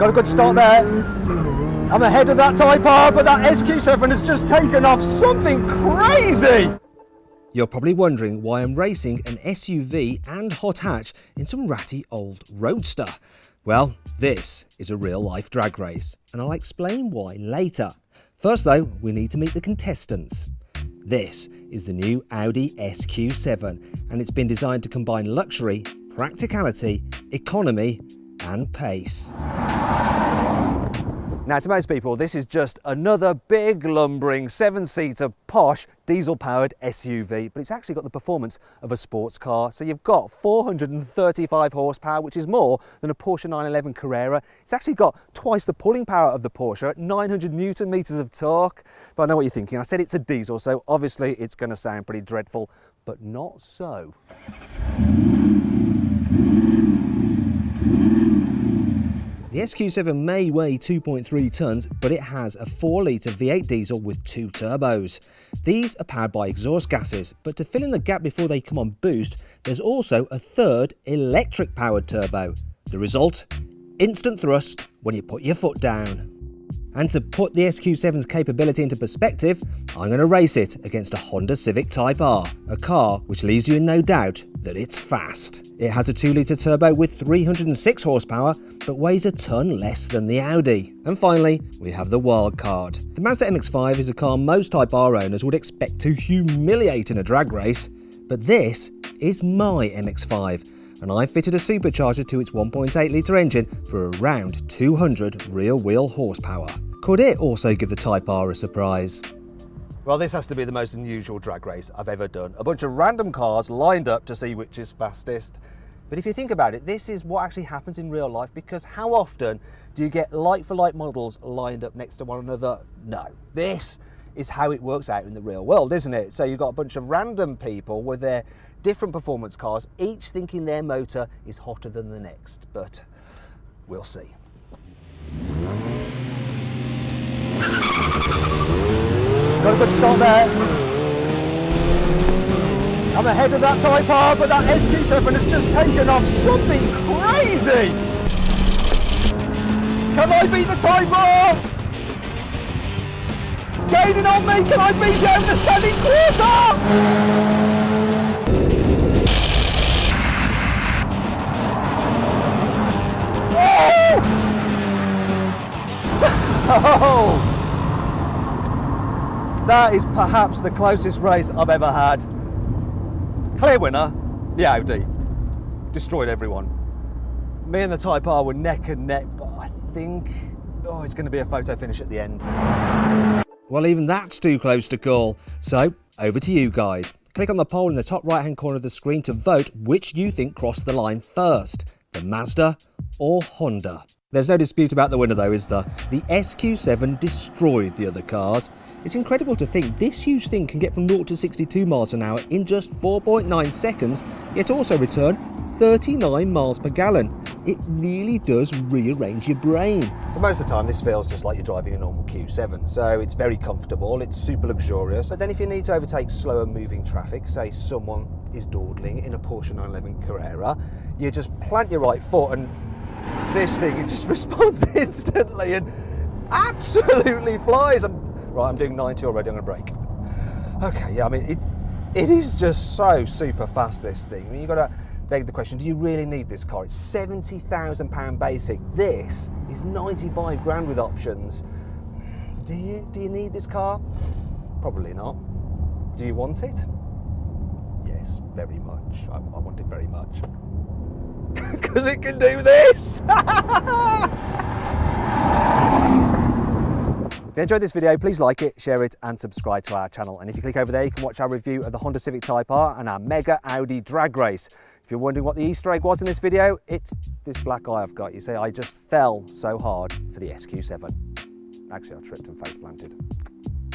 Got a good start there. I'm ahead of that Type R, but that SQ7 has just taken off something crazy. You're probably wondering why I'm racing an SUV and hot hatch in some ratty old roadster. Well, this is a real-life drag race, and I'll explain why later. First though, we need to meet the contestants. This is the new Audi SQ7, and it's been designed to combine luxury, practicality, economy, and pace. Now, to most people, this is just another big, lumbering, seven-seater, posh, diesel-powered SUV, but it's actually got the performance of a sports car. So you've got 435 horsepower, which is more than a Porsche 911 Carrera. It's actually got twice the pulling power of the Porsche at 900 Newton meters of torque. But I know what you're thinking. I said it's a diesel, so obviously it's going to sound pretty dreadful, but not so. The SQ7 may weigh 2.3 tonnes, but it has a 4-litre V8 diesel with 2 turbos. These are powered by exhaust gases, but to fill in the gap before they come on boost, there's also a third electric-powered turbo. The result? Instant thrust when you put your foot down. And to put the SQ7's capability into perspective, I'm going to race it against a Honda Civic Type R, a car which leaves you in no doubt that it's fast. It has a 2-litre turbo with 306 horsepower, but weighs a tonne less than the Audi. And finally, we have the wild card. The Mazda MX-5 is a car most Type R owners would expect to humiliate in a drag race, but this is my MX-5. And I fitted a supercharger to its 1.8-litre engine for around 200 rear-wheel horsepower. Could it also give the Type R a surprise? Well, this has to be the most unusual drag race I've ever done. A bunch of random cars lined up to see which is fastest. But if you think about it, this is what actually happens in real life, because how often do you get like-for-like models lined up next to one another? No. This is how it works out in the real world, isn't it? So you've got a bunch of random people with their different performance cars, each thinking their motor is hotter than the next, but we'll see. Got a good start there. I'm ahead of that Type R, but that SQ7 has just taken off something crazy. Can I beat the Type R? It's gaining on me. Can I beat it over the standing quarter? Oh! That is perhaps the closest race I've ever had. Clear winner, the Audi. Destroyed everyone. Me and the Type R were neck and neck, but I think, it's going to be a photo finish at the end. Well, even that's too close to call. So, over to you guys. Click on the poll in the top right-hand corner of the screen to vote which you think crossed the line first, the Mazda or Honda. There's no dispute about the winner though, is there? The SQ7 destroyed the other cars. It's incredible to think this huge thing can get from 0 to 62 miles an hour in just 4.9 seconds, yet also return 39 miles per gallon. It really does rearrange your brain. For most of the time, this feels just like you're driving a normal Q7, so it's very comfortable, it's super luxurious. But then if you need to overtake slower moving traffic, say someone is dawdling in a Porsche 911 Carrera, you just plant your right foot and this thing, it just responds instantly and absolutely flies. I'm doing 90 already, I'm going to brake. Okay, yeah, I mean, it is just so super fast, this thing. I mean, you've got to beg the question, do you really need this car? It's £70,000 basic. This is 95 grand with options. Do you need this car? Probably not. Do you want it? Yes, very much. I want it very much. Because it can do this! If you enjoyed this video, please like it, share it and subscribe to our channel. And if you click over there, you can watch our review of the Honda Civic Type R and our mega Audi drag race. If you're wondering what the Easter egg was in this video, it's this black eye I've got. You see, I just fell so hard for the SQ7. Actually, I tripped and face planted.